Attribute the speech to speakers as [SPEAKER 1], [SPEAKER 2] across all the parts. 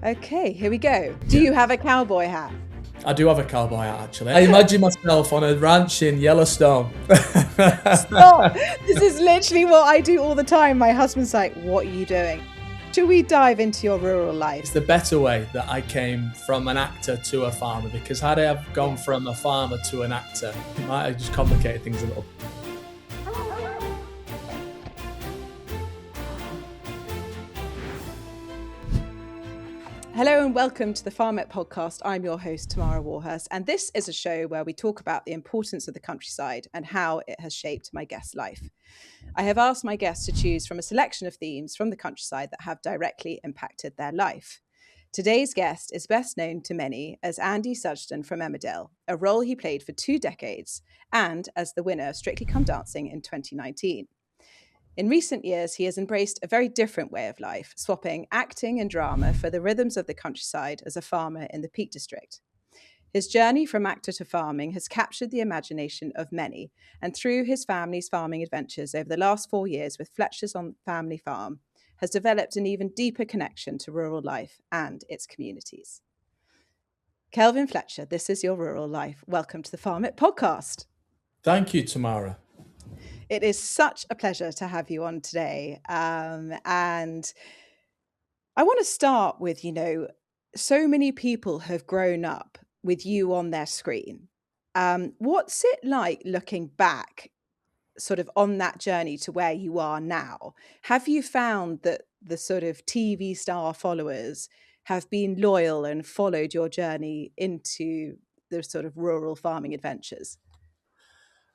[SPEAKER 1] Okay, here we go. Do you have a cowboy hat?
[SPEAKER 2] I do have a cowboy hat, actually. I imagine myself on a ranch in Yellowstone.
[SPEAKER 1] Stop! This is literally what I do all the time. My husband's like, what are you doing? Should we dive into your rural life?
[SPEAKER 2] It's the better way that I came from an actor to a farmer, because had I have gone from a farmer to an actor, it might have just complicated things a little.
[SPEAKER 1] Hello and welcome to the Farmette podcast. I'm your host, Tamara Warhurst, and this is a show where we talk about the importance of the countryside and how it has shaped my guest's life. I have asked my guests to choose from a selection of themes from the countryside that have directly impacted their life. Today's guest is best known to many as Andy Sugden from Emmerdale, a role he played for 2 decades, and as the winner of Strictly Come Dancing in 2019. In recent years, he has embraced a very different way of life, swapping acting and drama for the rhythms of the countryside as a farmer in the Peak District. His journey from actor to farming has captured the imagination of many, and through his family's farming adventures over the last 4 years with Fletcher's on family farm, has developed an even deeper connection to rural life and its communities. Kelvin Fletcher, this is your rural life. Welcome to the Farmette podcast.
[SPEAKER 2] Thank you, Tamara.
[SPEAKER 1] It is such a pleasure to have you on today. And I want to start with, so many people have grown up with you on their screen. What's it like looking back sort of on that journey to where you are now? Have you found that the sort of TV star followers have been loyal and followed your journey into the sort of rural farming adventures?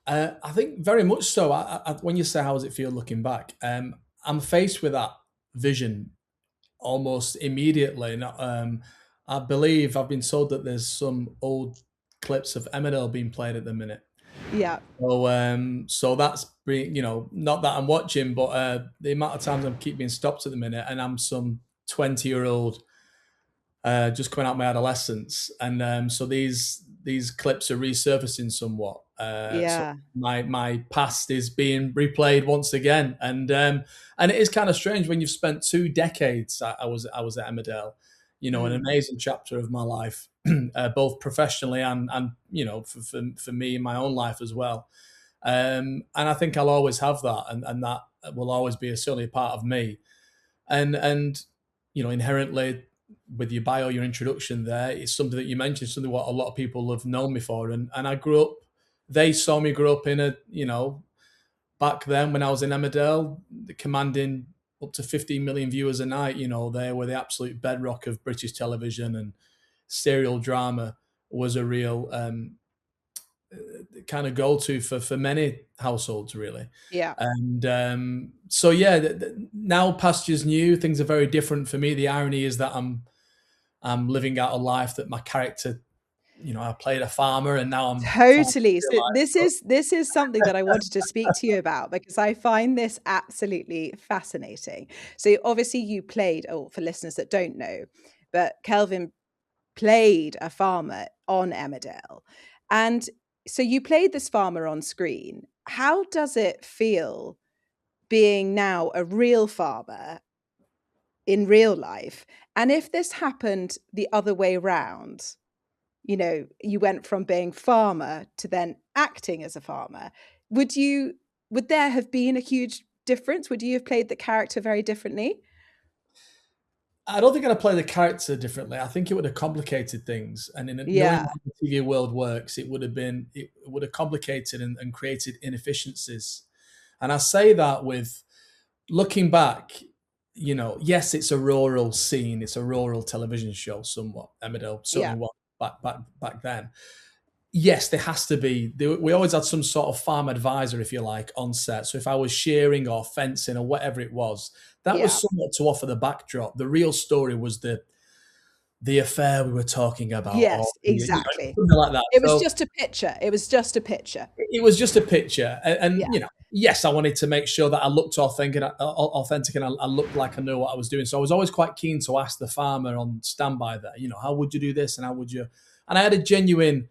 [SPEAKER 2] I think very much so. When you say how does it feel looking back, I'm faced with that vision almost immediately. I believe I've been told that there's some old clips of Emmerdale being played at the minute.
[SPEAKER 1] Yeah.
[SPEAKER 2] So that's being, not that I'm watching, but the amount of times I'm keep being stopped at the minute, and I'm some 20-year-old just coming out of my adolescence, and so these clips are resurfacing somewhat. So my past is being replayed once again, and it is kind of strange when you've spent 2 decades. I was at Emmerdale, an amazing chapter of my life, both professionally and for me in my own life as well. And I think I'll always have that, and that will always be certainly a part of me. And inherently, with your bio, your introduction there, it's something that you mentioned, something what a lot of people have known me for. And I grew up, they saw me grow up in back then when I was in Emmerdale, commanding up to 15 million viewers a night. They were the absolute bedrock of British television, and serial drama was a real kind of go-to for many households, really.
[SPEAKER 1] Yeah.
[SPEAKER 2] And now pastures new, things are very different for me. The irony is that I'm living out a life that my character, I played a farmer, and now I'm
[SPEAKER 1] totally. So this is something that I wanted to speak to you about, because I find this absolutely fascinating. So obviously you played, for listeners that don't know, but Kelvin played a farmer on Emmerdale, and so you played this farmer on screen. How does it feel being now a real farmer in real life? And if this happened the other way around, you went from being farmer to then acting as a farmer, would there have been a huge difference? Would you have played the character very differently?
[SPEAKER 2] I don't think I'd have played the character differently. I think it would have complicated things. And knowing how the TV world works, it would have complicated and created inefficiencies. And I say that with looking back, yes, it's a rural scene. It's a rural television show, somewhat. Emmerdale certainly was back then. Yes, there has to be. We always had some sort of farm advisor, if you like, on set. So if I was shearing or fencing or whatever it was, that was somewhat to offer the backdrop. The real story was the affair we were talking about.
[SPEAKER 1] Yes, exactly.
[SPEAKER 2] Something like that.
[SPEAKER 1] It was just a picture. It was just a picture.
[SPEAKER 2] It was just a picture. And yes, I wanted to make sure that I looked authentic and I looked like I knew what I was doing. So I was always quite keen to ask the farmer on standby there, how would you do this and how would you? And I had a genuine,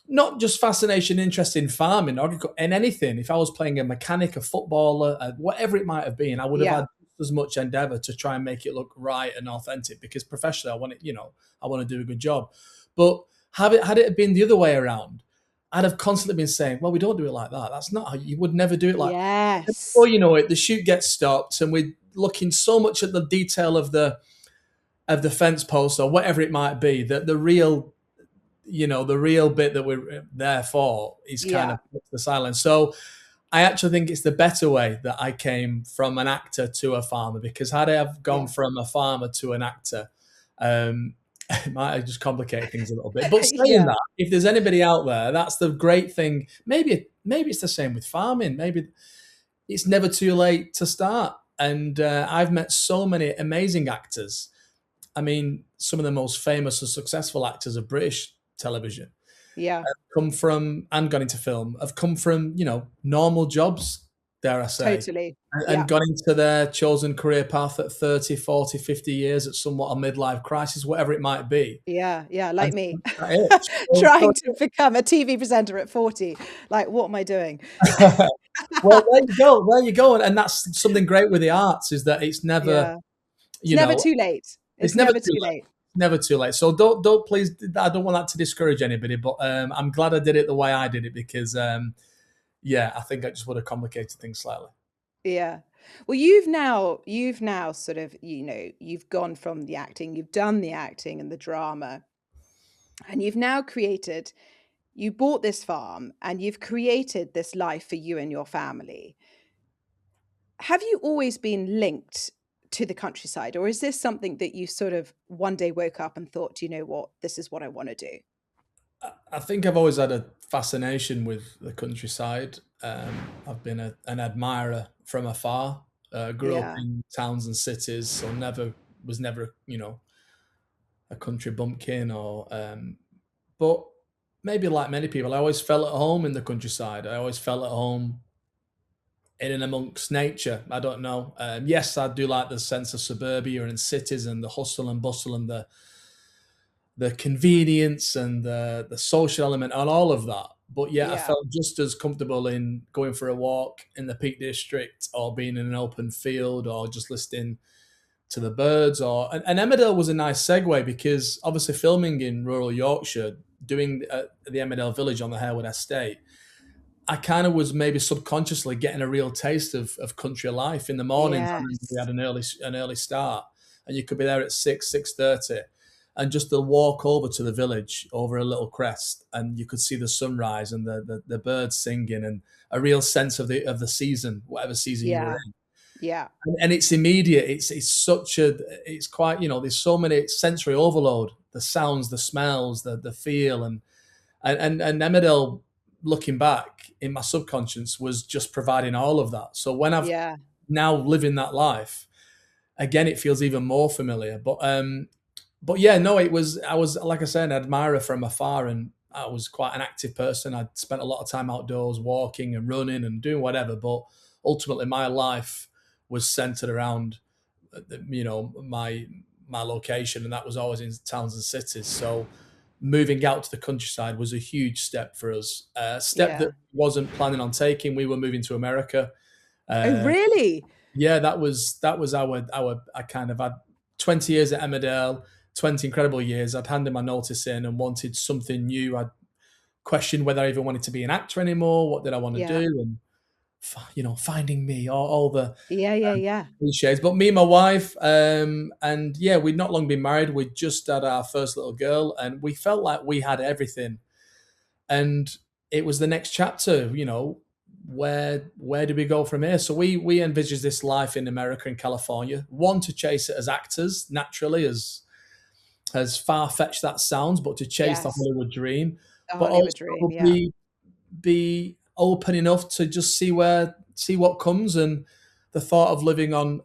[SPEAKER 2] not just fascination, interest in farming or in anything. If I was playing a mechanic, a footballer, whatever it might have been, I would have had as much endeavor to try and make it look right and authentic, because professionally I want it, I want to do a good job. But had it been the other way around, I'd have constantly been saying, well, we don't do it like that. That's not how you would never do it like that.
[SPEAKER 1] Yes.
[SPEAKER 2] Before you know it, the shoot gets stopped and we're looking so much at the detail of the fence post or whatever it might be, that the real bit that we're there for is kind of the silence. So I actually think it's the better way that I came from an actor to a farmer, because had I have gone from a farmer to an actor, it might have just complicated things a little bit. But saying that, if there's anybody out there, that's the great thing. Maybe it's the same with farming. Maybe it's never too late to start. And I've met so many amazing actors. I mean, some of the most famous and successful actors of British television have come from, and gone into film, have come from, normal jobs, dare I say.
[SPEAKER 1] Totally.
[SPEAKER 2] And got into their chosen career path at 30, 40, 50 years at somewhat a midlife crisis, whatever it might be.
[SPEAKER 1] Yeah, like me.
[SPEAKER 2] Trying
[SPEAKER 1] to become a TV presenter at 40. Like, what am I doing?
[SPEAKER 2] Well, there you go. And that's something great with the arts, is that it's never,
[SPEAKER 1] never too late. It's never too late.
[SPEAKER 2] Never too late. So don't please, I don't want that to discourage anybody, but I'm glad I did it the way I did it, because I think I just would have complicated things slightly.
[SPEAKER 1] Yeah. Well, you've now sort of, you've gone from the acting, you've done the acting and the drama, and you've now you bought this farm and you've created this life for you and your family. Have you always been linked to the countryside, or is this something that you sort of one day woke up and thought, you know what, this is what I want to do?
[SPEAKER 2] I think I've always had a fascination with the countryside. I've been an admirer from afar. Grew up in towns and cities, so was never a country bumpkin, or but maybe like many people, I always felt at home in the countryside. I always felt at home in and amongst nature. I don't know. Yes, I do like the sense of suburbia and cities and the hustle and bustle and the convenience and the social element and all of that. But I felt just as comfortable in going for a walk in the Peak District, or being in an open field, or just listening to the birds. And Emmerdale was a nice segue, because obviously filming in rural Yorkshire, doing the Emmerdale village on the Harewood estate, I kind of was maybe subconsciously getting a real taste of country life. In the mornings, we had an early start, and you could be there at 6:30. And just the walk over to the village over a little crest, and you could see the sunrise and the birds singing, and a real sense of the season, whatever season you were in.
[SPEAKER 1] Yeah.
[SPEAKER 2] And it's immediate. It's quite, there's so many sensory overload, the sounds, the smells, the feel, and Emmerdale, looking back in my subconscious, was just providing all of that. So when I've now living that life, again, it feels even more familiar. I was, like I said, an admirer from afar, and I was quite an active person. I'd spent a lot of time outdoors, walking and running and doing whatever. But ultimately, my life was centered around, my location, and that was always in towns and cities. So moving out to the countryside was a huge step for us. A step that wasn't planning on taking. We were moving to America.
[SPEAKER 1] Oh, really?
[SPEAKER 2] Yeah, that was our. I kind of had 20 years at Emmerdale. 20 incredible years. I'd handed my notice in and wanted something new. I'd questioned whether I even wanted to be an actor anymore. What did I want to do? And, finding me, all the cliches. But me and my wife, we'd not long been married. We'd just had our first little girl, and we felt like we had everything. And it was the next chapter, where do we go from here? So we envisaged this life in America and California. One, to chase it as actors, naturally, as far-fetched that sounds, but to chase the Hollywood dream. Be open enough to just see what comes. And the thought of living on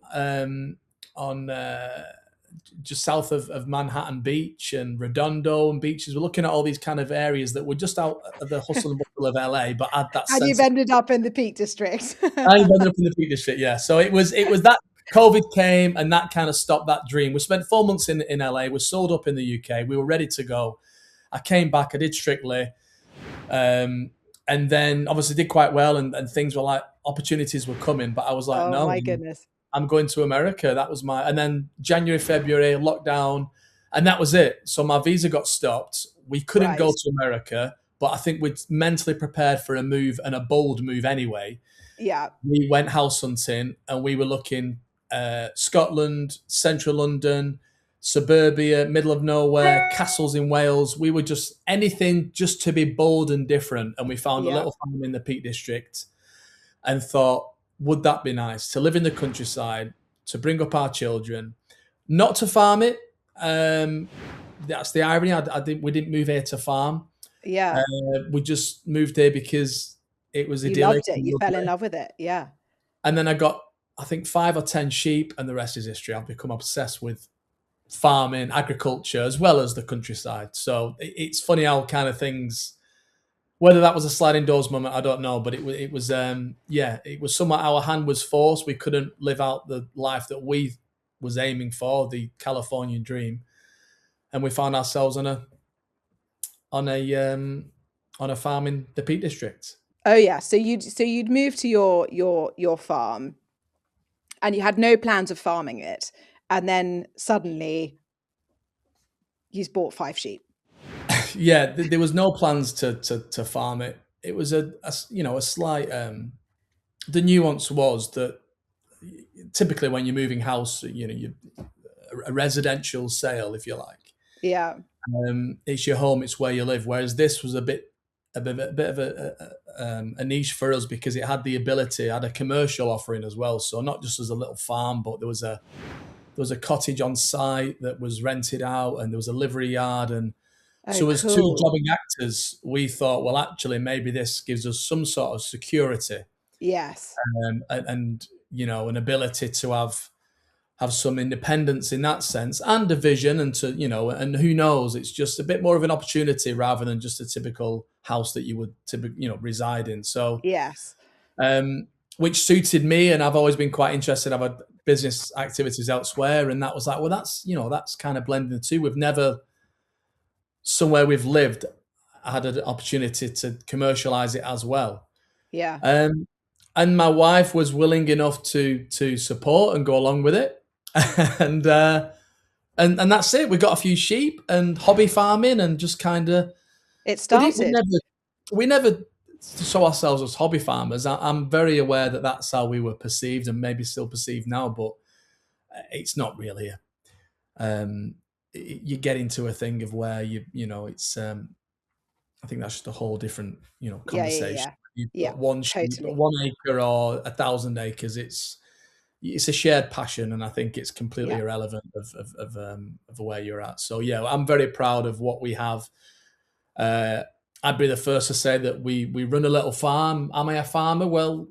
[SPEAKER 2] just south of Manhattan Beach and Redondo and beaches, we're looking at all these kind of areas that were just out of the hustle and bustle of LA, but had that sense.
[SPEAKER 1] And you've ended up in the Peak District.
[SPEAKER 2] I ended up in the Peak District, yeah. So it was that COVID came, and that kind of stopped that dream. We spent 4 months in LA. We sold up in the UK. We were ready to go. I came back. I did Strictly. And then obviously did quite well, and things were like, opportunities were coming. But I was like, no.
[SPEAKER 1] My goodness.
[SPEAKER 2] I'm going to America. That was and then January, February, lockdown, and that was it. So my visa got stopped. We couldn't go
[SPEAKER 1] Right.
[SPEAKER 2] to America, but I think we'd mentally prepared for a move, and a bold move anyway.
[SPEAKER 1] Yeah.
[SPEAKER 2] We went house hunting, and we were looking Scotland, central London, suburbia, middle of nowhere, castles in Wales. We were just anything just to be bold and different. And we found a
[SPEAKER 1] Yeah.
[SPEAKER 2] little farm in the Peak District and thought, would that be nice to live in the countryside, to bring up our children, not to farm it. That's the irony. We didn't move here to farm.
[SPEAKER 1] Yeah.
[SPEAKER 2] We just moved here because it was
[SPEAKER 1] You
[SPEAKER 2] idyllic
[SPEAKER 1] loved it.
[SPEAKER 2] and
[SPEAKER 1] You fell in
[SPEAKER 2] lovely.
[SPEAKER 1] love with it. Yeah.
[SPEAKER 2] And then I got, I think, 5 or 10 sheep, and the rest is history. I've become obsessed with farming, agriculture, as well as the countryside. So it's funny how kind of things, whether that was a sliding doors moment, I don't know, but it was it was somewhat our hand was forced. We couldn't live out the life that we was aiming for, the Californian dream, and we found ourselves on a farm in the Peak District.
[SPEAKER 1] Oh yeah. So you'd moved to your farm, and you had no plans of farming it, and then suddenly you bought 5 sheep.
[SPEAKER 2] Yeah, there was no plans to farm it. It was a slight. The nuance was that typically when you're moving house, a residential sale, if you like.
[SPEAKER 1] Yeah.
[SPEAKER 2] It's your home, it's where you live. Whereas this was a bit of a niche for us because it had the ability, had a commercial offering as well. So not just as a little farm, but there was a cottage on site that was rented out, and there was a livery yard. And so as two
[SPEAKER 1] Cool.
[SPEAKER 2] jobbing actors, we thought, well, actually, maybe this gives us some sort of security,
[SPEAKER 1] Yes.
[SPEAKER 2] and an ability to have some independence in that sense, and a vision, and and who knows, it's just a bit more of an opportunity rather than just a typical house that you would typically reside in. So
[SPEAKER 1] Yes.
[SPEAKER 2] which suited me, and I've always been quite interested. I've had business activities elsewhere, and that was like, well, that's kind of blending the two. We've never, somewhere we've lived, had an opportunity to commercialize it as well.
[SPEAKER 1] Yeah.
[SPEAKER 2] And my wife was willing enough to support and go along with it. and that's it. We got a few sheep and hobby farming, and just kind of
[SPEAKER 1] It started.
[SPEAKER 2] we never saw ourselves as hobby farmers. I'm very aware that that's how we were perceived, and maybe still perceived now, but it's not really. You get into a thing of where it's. I think that's just a whole different conversation. You've got one sheep,
[SPEAKER 1] Totally.
[SPEAKER 2] 1 acre or 1,000 acres. It's a shared passion, and I think it's completely irrelevant of where you're at. So yeah, I'm very proud of what we have. I'd be the first to say that we run a little farm. Am I a farmer? Well,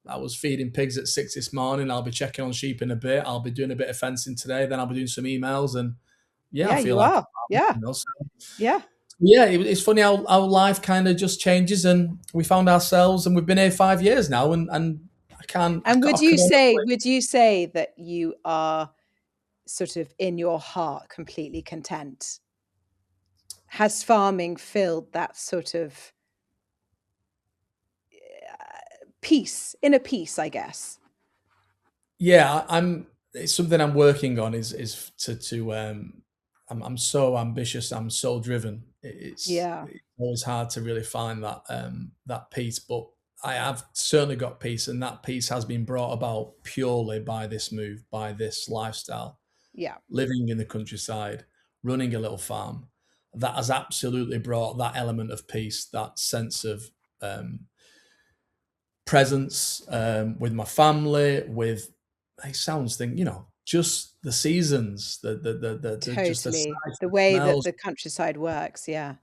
[SPEAKER 2] I was feeding pigs at 6 this morning. I'll be checking on sheep in a bit. I'll be doing a bit of fencing today. Then I'll be doing some emails, and I feel
[SPEAKER 1] you
[SPEAKER 2] like
[SPEAKER 1] are. Yeah.
[SPEAKER 2] So,
[SPEAKER 1] Yeah.
[SPEAKER 2] yeah, it's funny how life kind of just changes, and we found ourselves, and we've been here 5 years now, and I can't.
[SPEAKER 1] And would you say that you are sort of in your heart completely content? Has farming filled that sort of inner peace, I guess?
[SPEAKER 2] Yeah, it's something I'm working on. Is to I'm so ambitious. I'm so driven. It's always hard to really find that peace, but I have certainly got peace, and that peace has been brought about purely by this move, by this lifestyle.
[SPEAKER 1] Yeah.
[SPEAKER 2] Living in the countryside, running a little farm, that has absolutely brought that element of peace, that sense of presence with my family, with just the seasons,
[SPEAKER 1] Totally.
[SPEAKER 2] just the sights,
[SPEAKER 1] The way that
[SPEAKER 2] smells.
[SPEAKER 1] the countryside works. Yeah.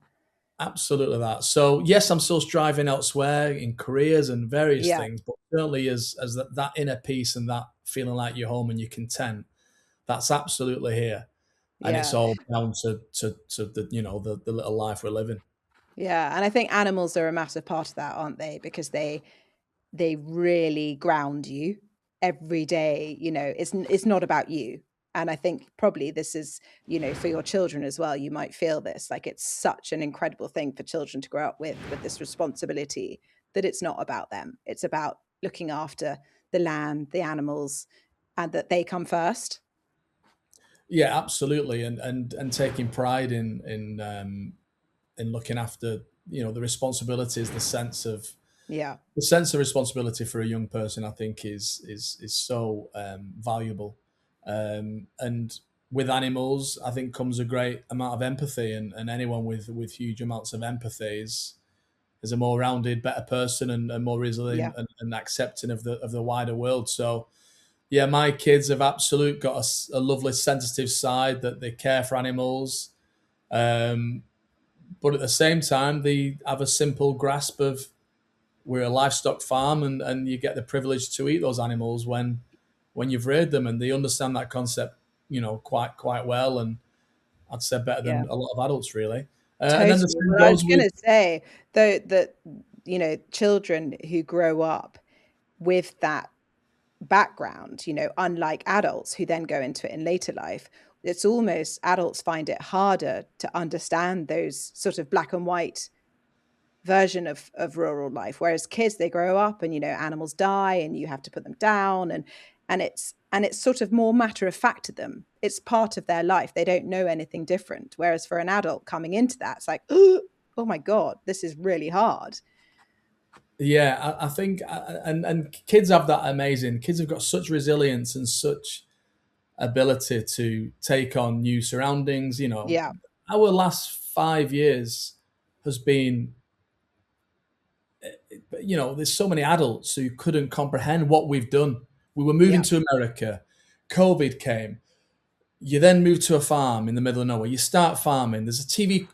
[SPEAKER 2] Absolutely that. So yes, I'm still striving elsewhere in careers and various things, but certainly as that inner peace and that feeling like you're home and you're content, that's absolutely here. And it's all down to the little life we're living.
[SPEAKER 1] Yeah. And I think animals are a massive part of that, aren't they? Because they really ground you every day. It's not about you. And I think probably this is, for your children as well, you might feel this, like it's such an incredible thing for children to grow up with this responsibility, that it's not about them. It's about looking after the land, the animals, and that they come first.
[SPEAKER 2] Yeah, absolutely, and taking pride in looking after, the responsibilities,
[SPEAKER 1] Yeah,
[SPEAKER 2] the sense of responsibility for a young person, I think is so valuable. And with animals, I think comes a great amount of empathy, and anyone with huge amounts of empathy is a more rounded, better person, and more
[SPEAKER 1] yeah,
[SPEAKER 2] resilient and accepting of the wider world. So yeah, my kids have absolutely got a lovely sensitive side that they care for animals, um, but at the same time they have a simple grasp of we're a livestock farm, and you get the privilege to eat those animals when you've reared them, and they understand that concept, quite well, and I'd say better
[SPEAKER 1] yeah.
[SPEAKER 2] than a lot of adults really. And then the
[SPEAKER 1] Totally.
[SPEAKER 2] same
[SPEAKER 1] Well, I was
[SPEAKER 2] goes with
[SPEAKER 1] going to say, though, that, children who grow up with that background, unlike adults who then go into it in later life, it's almost adults find it harder to understand those sort of black and white version of rural life, whereas kids, they grow up and animals die and you have to put them down, and it's sort of more matter of fact to them. It's part of their life. They don't know anything different, whereas for an adult coming into that, it's like, oh my god, this is really hard.
[SPEAKER 2] yeah, I think, and kids have that amazing. Kids have got such resilience and such ability to take on new surroundings.
[SPEAKER 1] Yeah,
[SPEAKER 2] Our last 5 years has been, there's so many adults who couldn't comprehend what we've done. We were moving
[SPEAKER 1] yeah,
[SPEAKER 2] to America, COVID came. You then move to a farm in the middle of nowhere. You start farming. There's a TV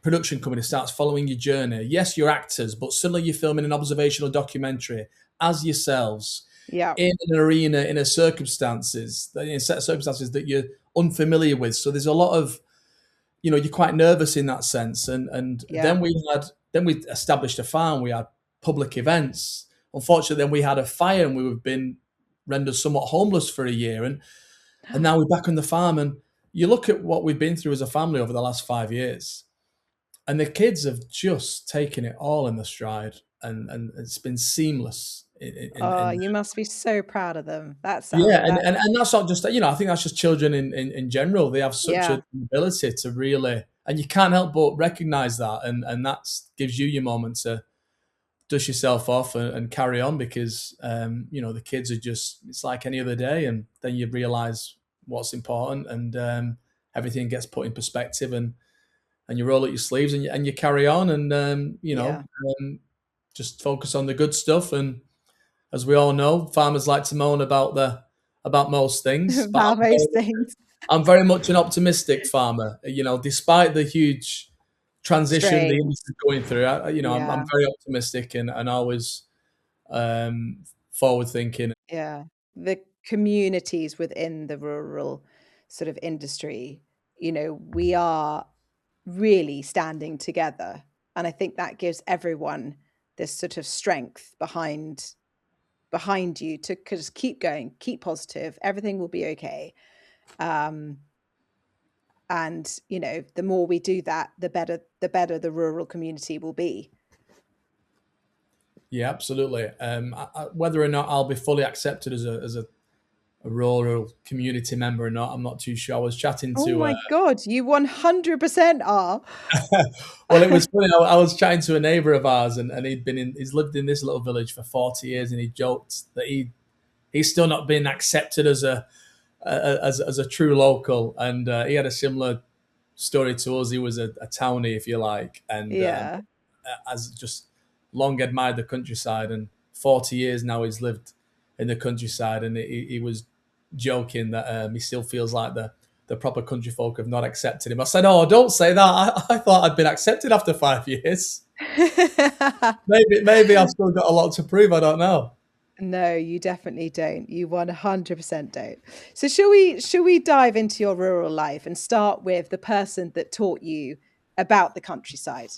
[SPEAKER 2] production company that starts following your journey. Yes, you're actors, but suddenly you're filming an observational documentary as yourselves
[SPEAKER 1] yeah,
[SPEAKER 2] in an arena, in a set of circumstances that you're unfamiliar with. So there's a lot of, you're quite nervous in that sense. And
[SPEAKER 1] yeah.
[SPEAKER 2] then we established a farm. We had public events. Unfortunately, then we had a fire and we've been rendered somewhat homeless for a year. And now we're back on the farm, and you look at what we've been through as a family over the last 5 years, and the kids have just taken it all in the stride, and it's been seamless.
[SPEAKER 1] Oh, you must be so proud of them. That sounds
[SPEAKER 2] Yeah, and,
[SPEAKER 1] that.
[SPEAKER 2] and and that's not just, I think that's just children in general. They have such
[SPEAKER 1] Yeah.
[SPEAKER 2] an ability to really, and you can't help but recognize that, and that gives you your moment to dust yourself off and carry on, because the kids are just, it's like any other day, and then you realize what's important, and everything gets put in perspective, and you roll up your sleeves, and you carry on, and
[SPEAKER 1] Yeah.
[SPEAKER 2] just focus on the good stuff. And as we all know, farmers like to moan about most things, but
[SPEAKER 1] About most things.
[SPEAKER 2] I'm very much an optimistic farmer. Despite the huge transition the
[SPEAKER 1] Strain.
[SPEAKER 2] industry's going through, I'm
[SPEAKER 1] Yeah.
[SPEAKER 2] very optimistic, and always forward thinking.
[SPEAKER 1] Yeah. The communities within the rural sort of industry, we are really standing together. And I think that gives everyone this sort of strength behind you to just keep going, keep positive, everything will be okay. Um, and the more we do that, the better the rural community will be.
[SPEAKER 2] Yeah, absolutely. Whether or not I'll be fully accepted as a rural community member or not, I'm not too sure. I was chatting
[SPEAKER 1] Oh
[SPEAKER 2] to
[SPEAKER 1] my god, you 100% are.
[SPEAKER 2] well, it was funny. I was chatting to a neighbour of ours, and he's lived in this little village for 40 years, and he joked that he's still not been accepted as a true local, and he had a similar story to us. He was a townie, if you like, and
[SPEAKER 1] Yeah.
[SPEAKER 2] has just long admired the countryside, and 40 years now he's lived in the countryside, and he was joking that he still feels like the proper country folk have not accepted him. I said, "Oh, don't say that. I thought I'd been accepted after 5 years. Maybe I've still got a lot to prove. I don't know."
[SPEAKER 1] No, you definitely don't. You 100% don't. So shall we dive into your rural life and start with the person that taught you about the countryside?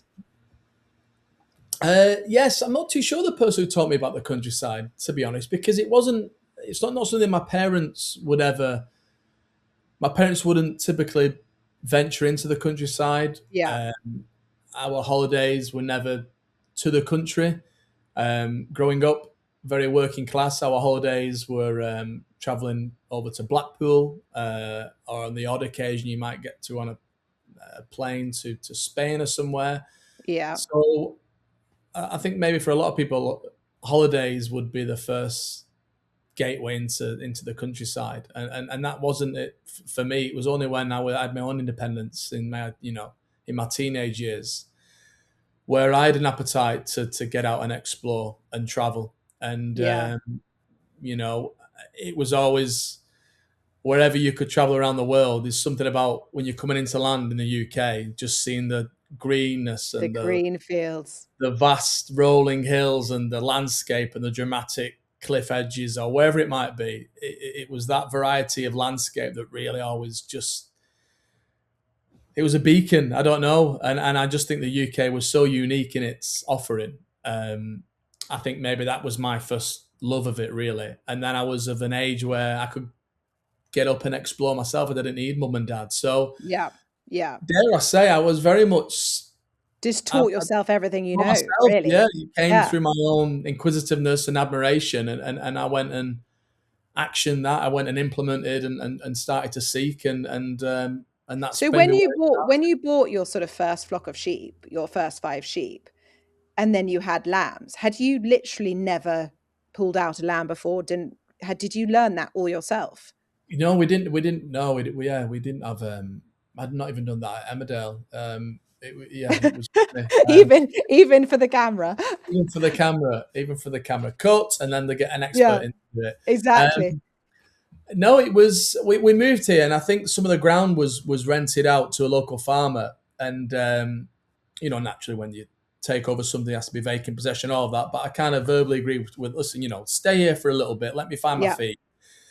[SPEAKER 2] Yes, I'm not too sure the person who taught me about the countryside, to be honest, because it's not something my parents would ever. My parents wouldn't typically venture into the countryside.
[SPEAKER 1] Yeah.
[SPEAKER 2] Our holidays were never to the country. Growing up, very working class. Our holidays were traveling over to Blackpool, or on the odd occasion you might get to on a plane to Spain or somewhere.
[SPEAKER 1] Yeah.
[SPEAKER 2] So I think maybe for a lot of people, holidays would be the first gateway into the countryside, and that wasn't it for me. It was only when I had my own independence in my teenage years, where I had an appetite to get out and explore and travel. And
[SPEAKER 1] Yeah.
[SPEAKER 2] it was always, wherever you could travel around the world, there's something about when you're coming into land in the UK, just seeing the greenness
[SPEAKER 1] The
[SPEAKER 2] and
[SPEAKER 1] green fields.
[SPEAKER 2] the vast rolling hills and the landscape and the dramatic cliff edges or wherever it might be. It was that variety of landscape that really always just, it was a beacon. I don't know. And I just think the UK was so unique in its offering. I think maybe that was my first love of it, really. And then I was of an age where I could get up and explore myself. I didn't need mum and dad. So,
[SPEAKER 1] Yeah. Yeah.
[SPEAKER 2] dare I say, I was very much
[SPEAKER 1] Just taught yourself everything you know,
[SPEAKER 2] myself.
[SPEAKER 1] really.
[SPEAKER 2] Yeah, it came
[SPEAKER 1] Yeah.
[SPEAKER 2] through my own inquisitiveness and admiration, and I went and actioned that. I went and implemented and started to seek, and that's
[SPEAKER 1] So
[SPEAKER 2] been
[SPEAKER 1] when you bought your sort of first flock of sheep, your first 5 sheep, and then you had lambs, had you literally never pulled out a lamb before? Did you learn that all yourself?
[SPEAKER 2] we didn't know. We didn't have. I'd not even done that at Emmerdale. It was
[SPEAKER 1] even for the camera.
[SPEAKER 2] even for the camera cut, and then they get an expert
[SPEAKER 1] Yeah,
[SPEAKER 2] into it.
[SPEAKER 1] exactly.
[SPEAKER 2] No, it was we moved here, and I think some of the ground was rented out to a local farmer, and naturally when you take over something, it has to be vacant possession, all of that. But I kind of verbally agreed with listen, stay here for a little bit, let me find my feet.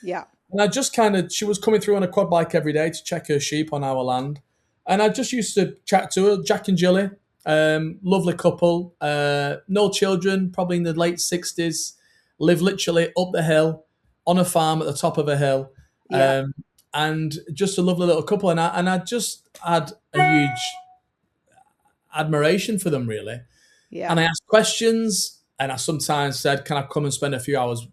[SPEAKER 1] Yeah.
[SPEAKER 2] And I just she was coming through on a quad bike every day to check her sheep on our land. And I just used to chat to her, Jack and Jilly, lovely couple, no children, probably in the late 60s, live literally up the hill on a farm at the top of a hill.
[SPEAKER 1] Yeah.
[SPEAKER 2] And just a lovely little couple. And I just had a huge admiration for them, really.
[SPEAKER 1] Yeah.
[SPEAKER 2] And I asked questions, and I sometimes said, can I come and spend a few hours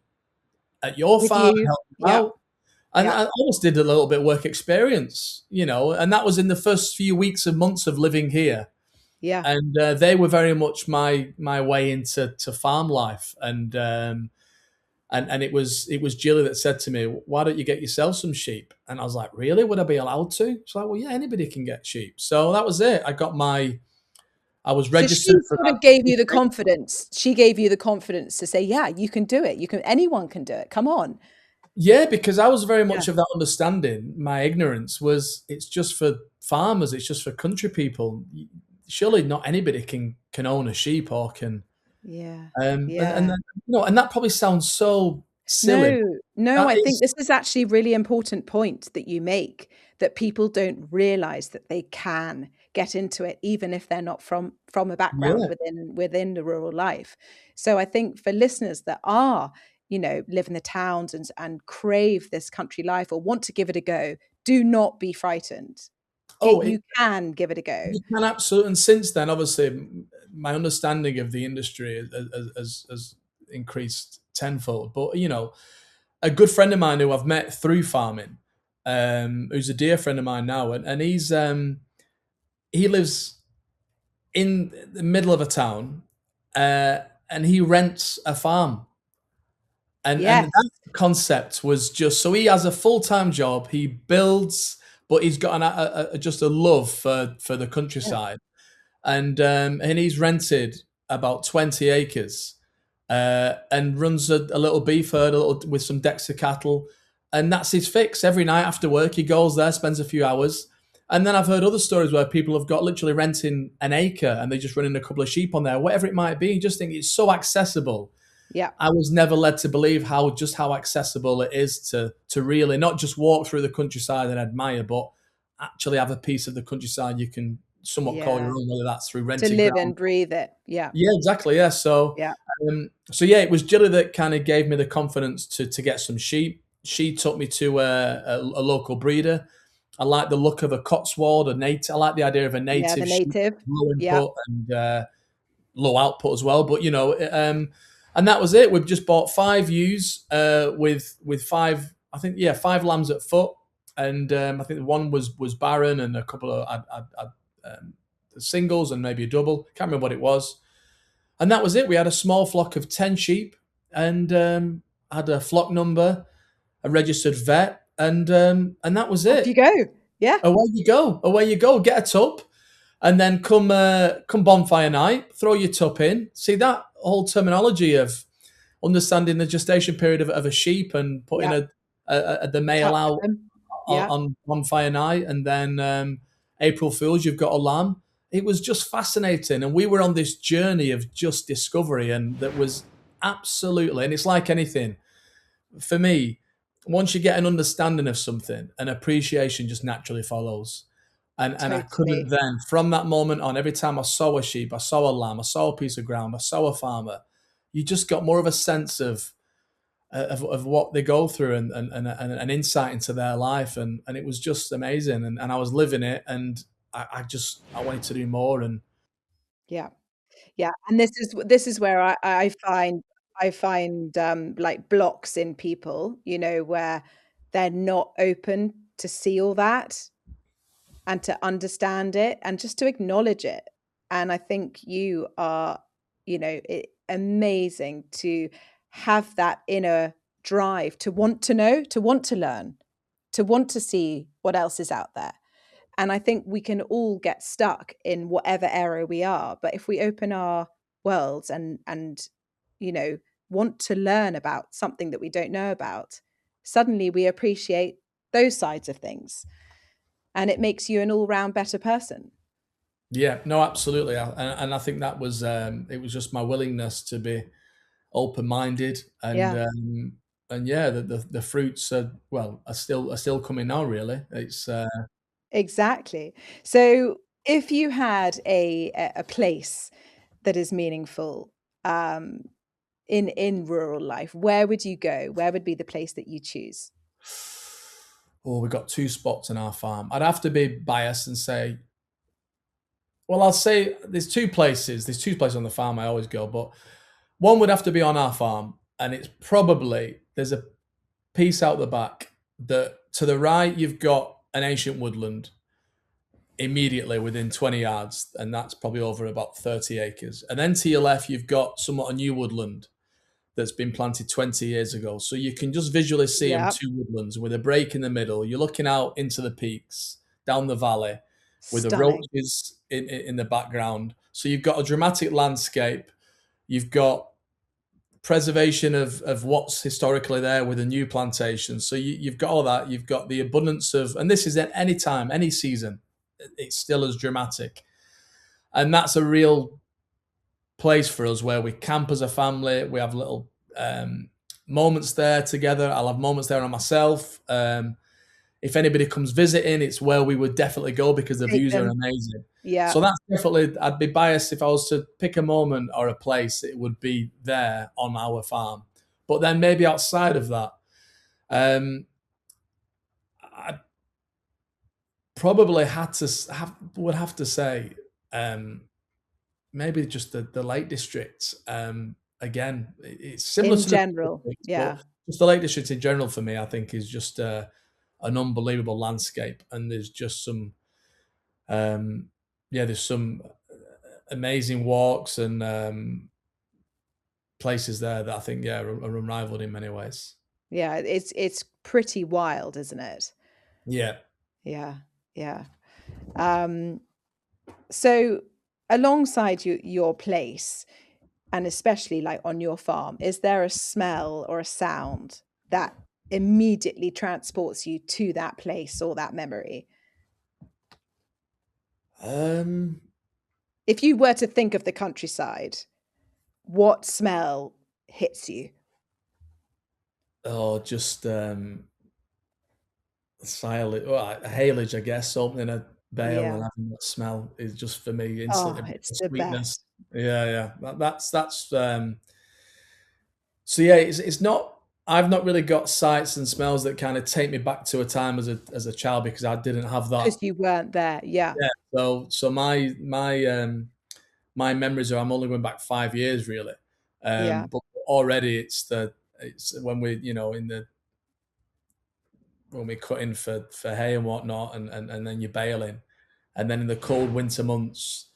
[SPEAKER 2] at your
[SPEAKER 1] With
[SPEAKER 2] farm
[SPEAKER 1] you?
[SPEAKER 2] and help you out? And
[SPEAKER 1] Yeah.
[SPEAKER 2] I almost did a little bit of work experience, and that was in the first few weeks and months of living here.
[SPEAKER 1] Yeah.
[SPEAKER 2] And they were very much my way into farm life. And it was Jilly that said to me, why don't you get yourself some sheep? And I was like, really? Would I be allowed to? She's like, well, yeah, anybody can get sheep. So that was it. I was registered
[SPEAKER 1] So she sort of gave you the confidence. She gave you the confidence to say, yeah, you can do it. Anyone can do it. Come on.
[SPEAKER 2] Yeah, because I was very much of that understanding. My ignorance was, it's just for farmers, it's just for country people. Surely not anybody can own a sheep or can.
[SPEAKER 1] Yeah.
[SPEAKER 2] And that probably sounds so silly.
[SPEAKER 1] No, I think this is actually a really important point that you make, that people don't realize that they can get into it, even if they're not from a background within the rural life. So I think for listeners that are, live in the towns and crave this country life or want to give it a go, do not be frightened. You can give it a go.
[SPEAKER 2] You can absolutely. And since then, obviously, my understanding of the industry has increased tenfold. But a good friend of mine who I've met through farming, who's a dear friend of mine now, and he lives in the middle of a town, and he rents a farm. And that concept was just, so he has a full-time job, he builds, but he's got just a love for the countryside. And he's rented about 20 acres and runs a little beef herd with some decks of cattle. And that's his fix. Every night after work, he goes there, spends a few hours. And then I've heard other stories where people have got literally renting an acre and they're just running a couple of sheep on there, whatever it might be. You just think it's so accessible.
[SPEAKER 1] Yeah,
[SPEAKER 2] I was never led to believe how accessible it is to really not just walk through the countryside and admire, but actually have a piece of the countryside you can somewhat call your own, whether that's through renting
[SPEAKER 1] to live
[SPEAKER 2] ground.
[SPEAKER 1] and breathe it. Yeah,
[SPEAKER 2] exactly. Yeah. So it was Jilly that kind of gave me the confidence to get some sheep. She took me to a local breeder. I like the look of a Cotswold, a native. I like the idea of a native,
[SPEAKER 1] native,
[SPEAKER 2] low input and low output as well. But And that was it. We've just bought 5 ewes with 5, I think, 5 lambs at foot, and I think one was barren, and a couple of singles and maybe a double. Can't remember what it was. And that was it. We had a small flock of 10 sheep, and had a flock number, a registered vet, and that was
[SPEAKER 1] Off you
[SPEAKER 2] it.
[SPEAKER 1] go. Yeah.
[SPEAKER 2] Away you go. Away you go. Get a tup, and then come bonfire night, throw your tup in. See, that whole terminology of understanding the gestation period of a sheep and putting the male
[SPEAKER 1] Cut
[SPEAKER 2] out
[SPEAKER 1] them. Yeah.
[SPEAKER 2] on bonfire night, and then April Fools, you've got a lamb. It was just fascinating, and we were on this journey of just discovery, and that was absolutely. And it's like anything for me. Once you get an understanding of something, an appreciation just naturally follows. And I couldn't
[SPEAKER 1] Totally.
[SPEAKER 2] then, from that moment on, every time I saw a sheep, I saw a lamb, I saw a piece of ground, I saw a farmer, you just got more of a sense of what they go through, and an insight into their life, and it was just amazing, and I was living it, and I wanted to do more. And
[SPEAKER 1] Yeah. Yeah, and this is where I find like blocks in people, where they're not open to see all that and to understand it and just to acknowledge it. And I think you are, amazing to have that inner drive to want to know, to want to learn, to want to see what else is out there. And I think we can all get stuck in whatever area we are. But if we open our worlds and want to learn about something that we don't know about, suddenly we appreciate those sides of things. And it makes you an all-round better person.
[SPEAKER 2] yeah, no, absolutely. And I think that was it was just my willingness to be open minded,
[SPEAKER 1] Yeah,
[SPEAKER 2] and yeah, the fruits are still coming now. Really, it's
[SPEAKER 1] exactly. So if you had a place that is meaningful, um, in rural life, where would you go? Where would be the place that you choose?
[SPEAKER 2] oh, we've got 2 spots in our farm. I'd have to be biased and say, well, I'll say there's 2 places. There's 2 places on the farm I always go, but one would have to be on our farm, and it's probably there's a piece out the back that to the right you've got an ancient woodland immediately within 20 yards, and that's probably over about 30 acres. And then to your left, you've got somewhat a new woodland that's been planted 20 years ago. So you can just visually see them,
[SPEAKER 1] Yeah,
[SPEAKER 2] 2 woodlands with a break in the middle. You're looking out into the peaks, down the valley, with the
[SPEAKER 1] stunning.
[SPEAKER 2] roaches in the background. So you've got a dramatic landscape. You've got preservation of what's historically there with a new plantation. So you've got all that. You've got the abundance of, and this is at any time, any season, it's still as dramatic. And that's a real place for us where we camp as a family. We have little moments there together. I'll have moments there on myself. If anybody comes visiting, it's where we would definitely go because the
[SPEAKER 1] Take
[SPEAKER 2] views are
[SPEAKER 1] them.
[SPEAKER 2] amazing.
[SPEAKER 1] Yeah,
[SPEAKER 2] So that's definitely, I'd be biased if I was to pick a moment or a place, it would be there on our farm. But then maybe outside of that, I probably would have to say maybe just the Lake District. Again, it's similar
[SPEAKER 1] in
[SPEAKER 2] to the
[SPEAKER 1] general.
[SPEAKER 2] District, but
[SPEAKER 1] Yeah,
[SPEAKER 2] just the Lake District in general for me, I think, is just an unbelievable landscape, and there's just some, there's some amazing walks and places there that I think, are unrivaled in many ways.
[SPEAKER 1] yeah. It's pretty wild, isn't it?
[SPEAKER 2] Yeah.
[SPEAKER 1] Yeah, yeah. Um, so alongside your place, and especially like on your farm, is there a smell or a sound that immediately transports you to that place or that memory?
[SPEAKER 2] Um,
[SPEAKER 1] If you were to think of the countryside, what smell hits you?
[SPEAKER 2] or just silage, well, haylage, I guess, opening a bale and
[SPEAKER 1] Yeah.
[SPEAKER 2] having that smell is just for me instantly
[SPEAKER 1] Oh, it's
[SPEAKER 2] the
[SPEAKER 1] the
[SPEAKER 2] sweetness.
[SPEAKER 1] best.
[SPEAKER 2] Yeah, yeah. That's so yeah, it's not. I've not really got sights and smells that kind of take me back to a time as a child because I didn't have that.
[SPEAKER 1] Because you weren't there. Yeah.
[SPEAKER 2] Yeah. So my memories are I'm only going back 5 years really.
[SPEAKER 1] Yeah.
[SPEAKER 2] But already it's when we, when we cut in for hay and whatnot, and then you're baling, and then in the cold winter months,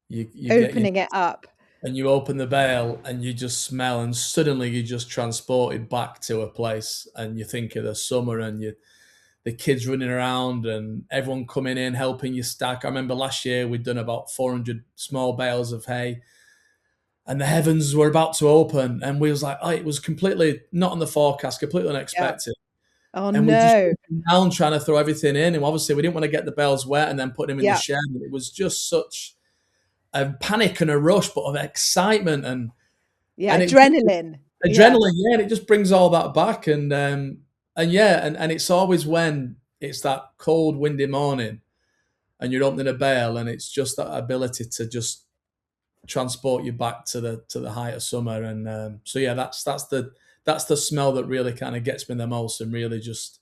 [SPEAKER 2] you get your,
[SPEAKER 1] Opening it up.
[SPEAKER 2] and you open the bale and you just smell, and suddenly you're just transported back to a place, and you think of the summer, and the kids running around and everyone coming in helping you stack. I remember last year we'd done about 400 small bales of hay, and the heavens were about to open, and we was like, oh, it was completely not on the forecast, completely unexpected.
[SPEAKER 1] Oh
[SPEAKER 2] And we just
[SPEAKER 1] no.
[SPEAKER 2] down trying to throw everything in, and obviously we didn't want to get the bales wet and then put them in the
[SPEAKER 1] Yeah.
[SPEAKER 2] shed. It was just such a panic and a rush, but of excitement and
[SPEAKER 1] Adrenaline.
[SPEAKER 2] adrenaline, and it just brings all that back. And it's always when it's that cold, windy morning, and you're opening a bale, and it's just that ability to just transport you back to the height of summer. And that's the smell that really kind of gets me the most, and really just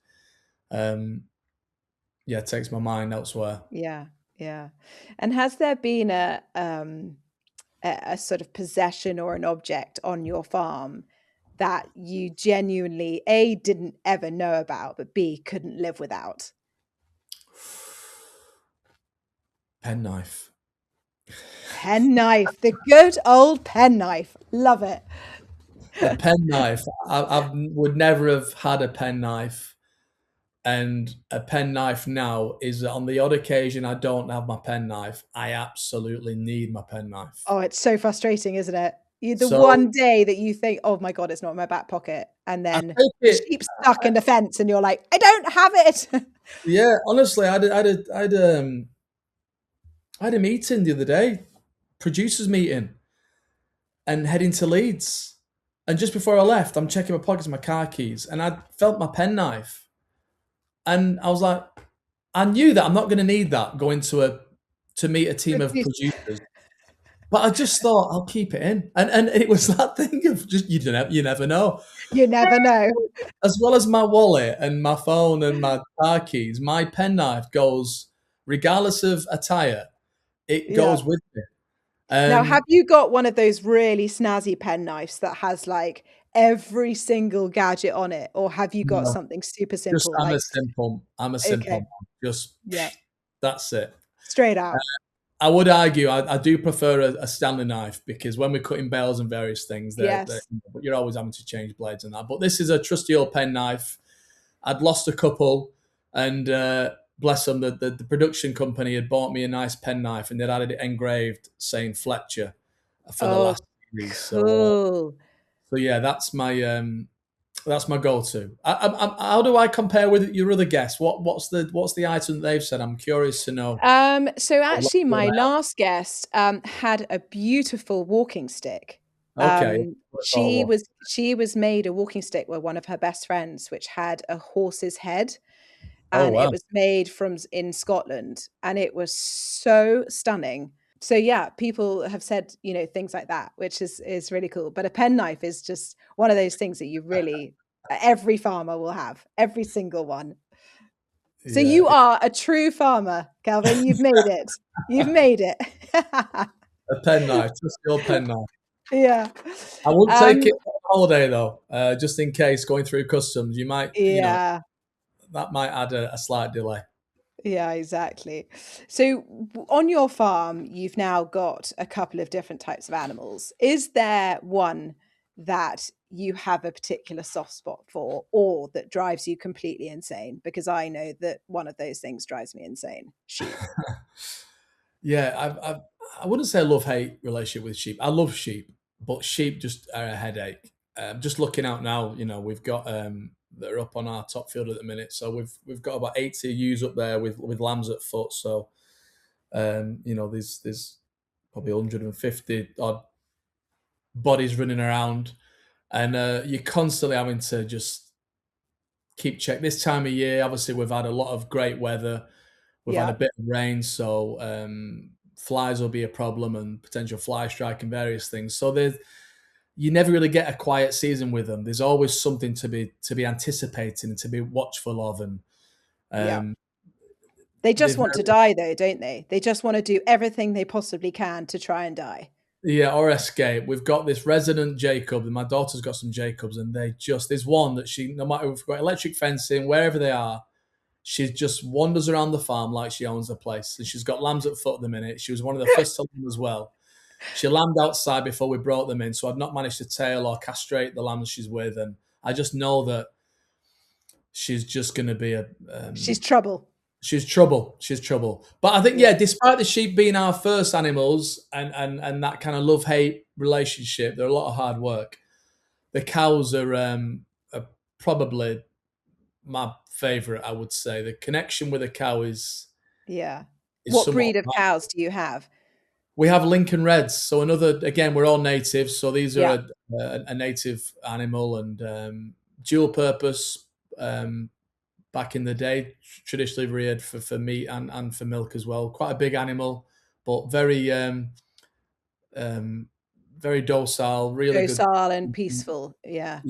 [SPEAKER 2] takes my mind elsewhere.
[SPEAKER 1] Yeah. And has there been a sort of possession or an object on your farm that you genuinely A, didn't ever know about, but B, couldn't live without?
[SPEAKER 2] Penknife.
[SPEAKER 1] Penknife, the good old penknife. Love it.
[SPEAKER 2] The penknife. I would never have had a penknife, and a penknife now is on the odd occasion I don't have my penknife, I absolutely need my penknife.
[SPEAKER 1] Oh, it's so frustrating, isn't it? The
[SPEAKER 2] So
[SPEAKER 1] one day that you think, oh my God, it's not in my back pocket. And
[SPEAKER 2] I
[SPEAKER 1] then
[SPEAKER 2] take
[SPEAKER 1] the
[SPEAKER 2] it.
[SPEAKER 1] sheep's stuck in the fence and you're like, I don't have it.
[SPEAKER 2] Yeah, honestly, I had a meeting the other day, producers meeting, and heading to Leeds. And just before I left, I'm checking my pockets, my car keys, and I felt my penknife. And I was like, I knew that I'm not going to need that going to meet a team of producers. But I just thought I'll keep it in, and it was that thing of just you never know.
[SPEAKER 1] You never know.
[SPEAKER 2] As well as my wallet and my phone and my car keys, my penknife goes regardless of attire. It goes with me.
[SPEAKER 1] Now, have you got one of those really snazzy penknives that has like every single gadget on it, or have you got
[SPEAKER 2] No,
[SPEAKER 1] something super
[SPEAKER 2] just
[SPEAKER 1] simple?
[SPEAKER 2] I'm a simple.
[SPEAKER 1] Okay.
[SPEAKER 2] Just
[SPEAKER 1] Yeah,
[SPEAKER 2] that's it.
[SPEAKER 1] straight out.
[SPEAKER 2] I would argue I do prefer a Stanley knife, because when we're cutting bales and various things,
[SPEAKER 1] Yes.
[SPEAKER 2] you're always having to change blades and that. But this is a trusty old penknife. I'd lost a couple, and bless them, the production company had bought me a nice penknife, and they'd had it engraved saying Fletcher for the last series.
[SPEAKER 1] Cool.
[SPEAKER 2] So yeah, that's my go-to. How do I compare with your other guests? What's the item that they've said? I'm curious to know.
[SPEAKER 1] So actually my last guest had a beautiful walking stick.
[SPEAKER 2] Okay.
[SPEAKER 1] She was made a walking stick with one of her best friends, which had a horse's head,
[SPEAKER 2] Oh
[SPEAKER 1] and
[SPEAKER 2] wow.
[SPEAKER 1] it was made in Scotland, and it was so stunning. So yeah, people have said, things like that, which is really cool. But a penknife is just one of those things that you really every farmer will have, every single one. So
[SPEAKER 2] Yeah.
[SPEAKER 1] you are a true farmer, Kelvin. You've made it. You've made it.
[SPEAKER 2] A penknife, just your penknife.
[SPEAKER 1] Yeah.
[SPEAKER 2] I wouldn't take it on holiday though, just in case going through customs. You might,
[SPEAKER 1] Yeah.
[SPEAKER 2] that might add a slight delay.
[SPEAKER 1] Yeah, exactly. So on your farm, you've now got a couple of different types of animals. Is there one that you have a particular soft spot for, or that drives you completely insane? Because I know that one of those things drives me insane. Sheep.
[SPEAKER 2] Yeah, I wouldn't say I love-hate relationship with sheep. I love sheep, but sheep just are a headache. Just looking out now, we've got that are up on our top field at the minute. So we've got about 80 ewes up there with lambs at foot. So there's probably 150 odd bodies running around, and you're constantly having to just keep check. This time of year, obviously, we've had a lot of great weather. We've had a bit of rain, so flies will be a problem, and potential fly strike and various things. So you never really get a quiet season with them. There's always something to be anticipating and to be watchful of, and
[SPEAKER 1] they just want to die, though, don't they? They just want to do everything they possibly can to try and die.
[SPEAKER 2] Yeah, or Escape. We've got this resident Jacob, and my daughter's got some Jacobs, and there's one that no matter if we've got electric fencing, wherever they are, she just wanders around the farm like she owns the place. And she's got lambs at foot at the minute. She was one of the first to lamb as well. She lambed outside before we brought them in, so I've not managed to tail or castrate the lambs she's with, and I just know that she's just going to be
[SPEAKER 1] She's trouble.
[SPEAKER 2] She's trouble. She's trouble. But I think, yeah, despite the sheep being our first animals and that kind of love-hate relationship, they're a lot of hard work. The cows are probably my favourite, I would say. The connection with a cow is
[SPEAKER 1] What breed of cows do you have?
[SPEAKER 2] We have Lincoln Reds. So again, we're all natives. So these are a native animal and dual purpose. Back in the day, traditionally reared for meat and for milk as well. Quite a big animal, but very very docile, really
[SPEAKER 1] docile
[SPEAKER 2] good.
[SPEAKER 1] and peaceful. Yeah.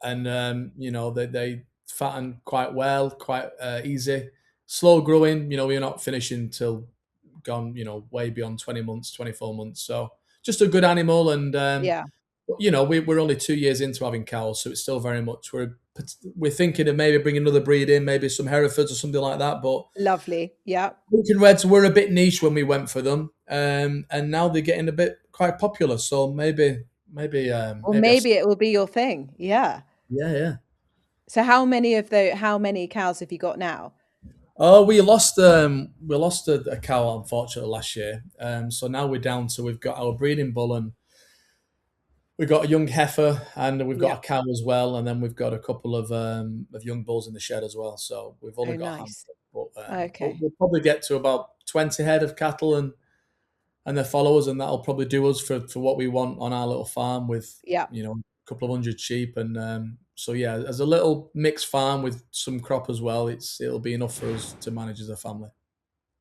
[SPEAKER 2] And they fatten quite well, quite easy, slow growing. We're not finishing till gone, way beyond 20 months, 24 months. So just a good animal, and we're only 2 years into having cows, so it's still very much we're thinking of maybe bringing another breed in, maybe some Herefords or something like that. But
[SPEAKER 1] lovely, yeah.
[SPEAKER 2] Lincoln Reds were a bit niche when we went for them, and now they're getting a bit quite popular. So maybe
[SPEAKER 1] it will be your thing. Yeah. So how many cows have you got now?
[SPEAKER 2] Oh, we lost a cow unfortunately last year. So now we've got our breeding bull, and we've got a young heifer, and we've got a cow as well, and then we've got a couple of young bulls in the shed as well. So we've only got a handful. But we'll probably get to about 20 head of cattle and their followers, and that'll probably do us for what we want on our little farm with a couple of hundred sheep. And so as a little mixed farm with some crop as well, it'll be enough for us to manage as a family.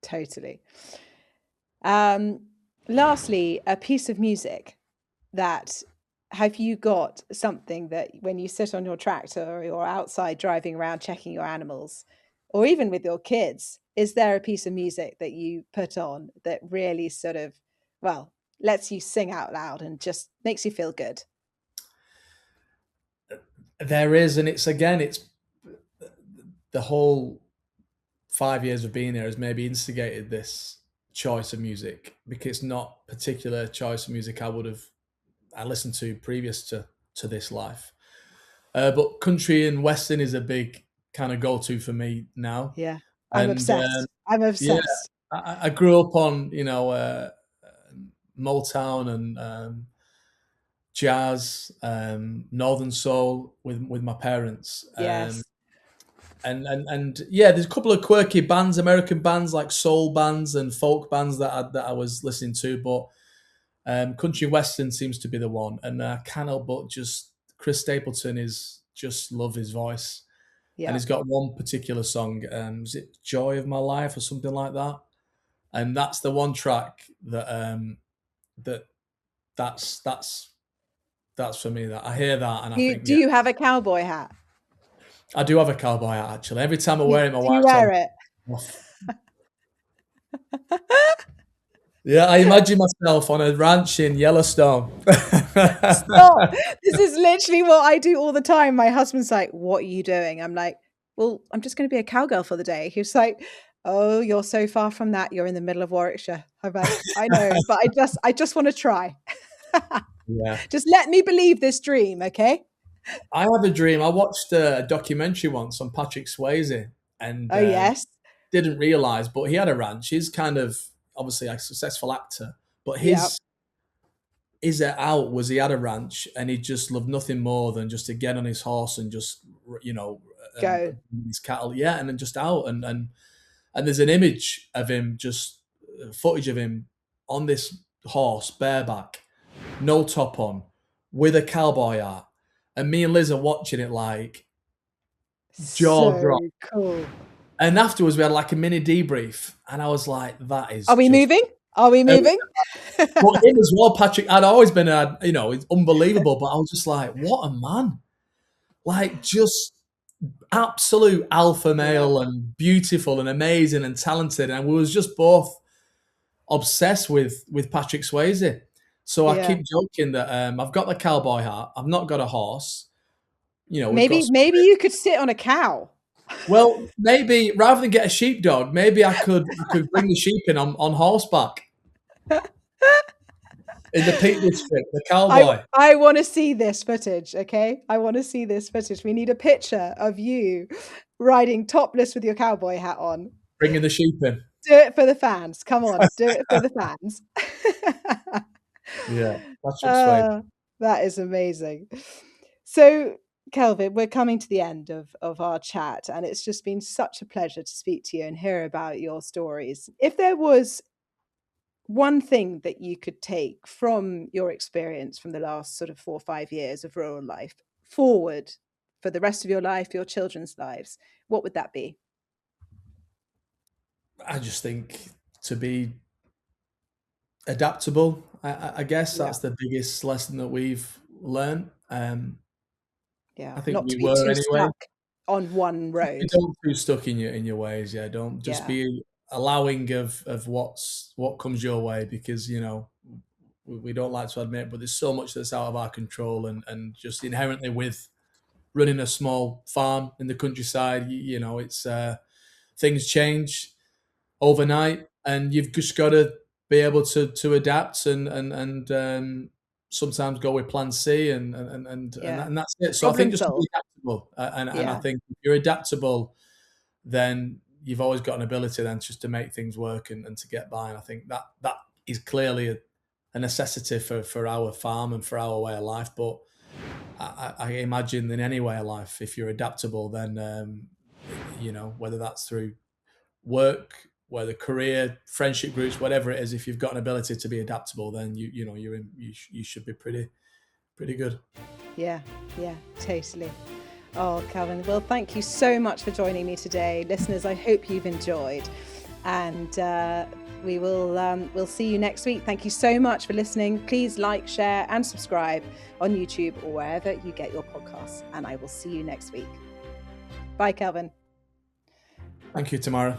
[SPEAKER 1] Totally. Lastly, a piece of music that have you got something that when you sit on your tractor or you're outside driving around checking your animals, or even with your kids, is there a piece of music that you put on that really sort of, lets you sing out loud and just makes you feel good?
[SPEAKER 2] There is, and it's the whole 5 years of being here has maybe instigated this choice of music, because it's not particular choice of music I listened to previous to this life. But country and western is a big kind of go-to for me now.
[SPEAKER 1] Yeah, I'm obsessed. I'm obsessed.
[SPEAKER 2] Yeah, I grew up on Motown and jazz, northern soul with my parents.
[SPEAKER 1] Yes.
[SPEAKER 2] And there's a couple of quirky bands, American bands like soul bands and folk bands that I was listening to, but country western seems to be the one. And I can't help but Chris Stapleton love his voice. And he's got one particular song, is it Joy of My Life or something like that? And that's the one track that's for me. That I hear that and I think.
[SPEAKER 1] Do you have a cowboy hat?
[SPEAKER 2] I do have a cowboy hat, actually. Every time I wear it, my wife.
[SPEAKER 1] You wear it.
[SPEAKER 2] Yeah, I imagine myself on a ranch in Yellowstone.
[SPEAKER 1] Stop. This is literally what I do all the time. My husband's like, "What are you doing?" I'm like, "Well, I'm just going to be a cowgirl for the day." He's like, "Oh, you're so far from that. You're in the middle of Warwickshire." I'm like, "I know, but I just want to try." Just let me believe this dream, okay?
[SPEAKER 2] I have a dream. I watched a documentary once on Patrick Swayze, and didn't realize, but he had a ranch. He's kind of obviously a successful actor, but his out was he had a ranch, and he just loved nothing more than just to get on his horse and just
[SPEAKER 1] go
[SPEAKER 2] his cattle, and then just out and there's an image of him, just footage of him on this horse, bareback, no top on, with a cowboy hat. And me and Liz are watching it like jaw drop.
[SPEAKER 1] Cool.
[SPEAKER 2] And afterwards we had like a mini debrief, and I was like, "That is."
[SPEAKER 1] Are we moving? But
[SPEAKER 2] him as well, Patrick. I'd always been, it's unbelievable, but I was just like, "What a man!" Like just absolute alpha male and beautiful and amazing and talented, and we was just both obsessed with Patrick Swayze. So I keep joking that I've got the cowboy hat. I've not got a horse. You know, we've got
[SPEAKER 1] maybe you could sit on a cow.
[SPEAKER 2] well, maybe rather than get a sheepdog, maybe I could bring the sheep in on horseback in the Peak District, the cowboy.
[SPEAKER 1] I want to see this footage, okay? I want to see this footage. We need a picture of you riding topless with your cowboy hat on.
[SPEAKER 2] Bringing the sheep in.
[SPEAKER 1] Do it for the fans. Come on, do it for the fans.
[SPEAKER 2] Yeah, that's Swayze.
[SPEAKER 1] That is amazing. So, Kelvin, we're coming to the end of our chat, and it's just been such a pleasure to speak to you and hear about your stories. If there was one thing that you could take from your experience from the last sort of 4 or 5 years of rural life forward for the rest of your life, your children's lives, what would that be?
[SPEAKER 2] I just think to be adaptable. I guess that's the biggest lesson that we've learned. I think
[SPEAKER 1] not
[SPEAKER 2] we
[SPEAKER 1] to be
[SPEAKER 2] were
[SPEAKER 1] too
[SPEAKER 2] anyway.
[SPEAKER 1] stuck on one road.
[SPEAKER 2] Don't be too stuck in your ways. Yeah, don't just be allowing of what comes your way, because you know we don't like to admit, but there's so much that's out of our control, and just inherently with running a small farm in the countryside, you know, it's things change overnight, and you've just got to be able to adapt and sometimes go with plan C and that's it. So I think just to be adaptable, and I think if you're adaptable, then you've always got an ability then just to make things work and to get by. And I think that is clearly a necessity for our farm and for our way of life. But I imagine in any way of life, if you're adaptable, then you know, whether that's through work, whether career, friendship groups, whatever it is, if you've got an ability to be adaptable, then you should be pretty good.
[SPEAKER 1] Yeah, totally. Oh, Kelvin, well, thank you so much for joining me today. Listeners, I hope you've enjoyed, and we'll see you next week. Thank you so much for listening. Please like, share and subscribe on YouTube or wherever you get your podcasts, and I will see you next week. Bye, Kelvin.
[SPEAKER 2] Thank you, Tamara.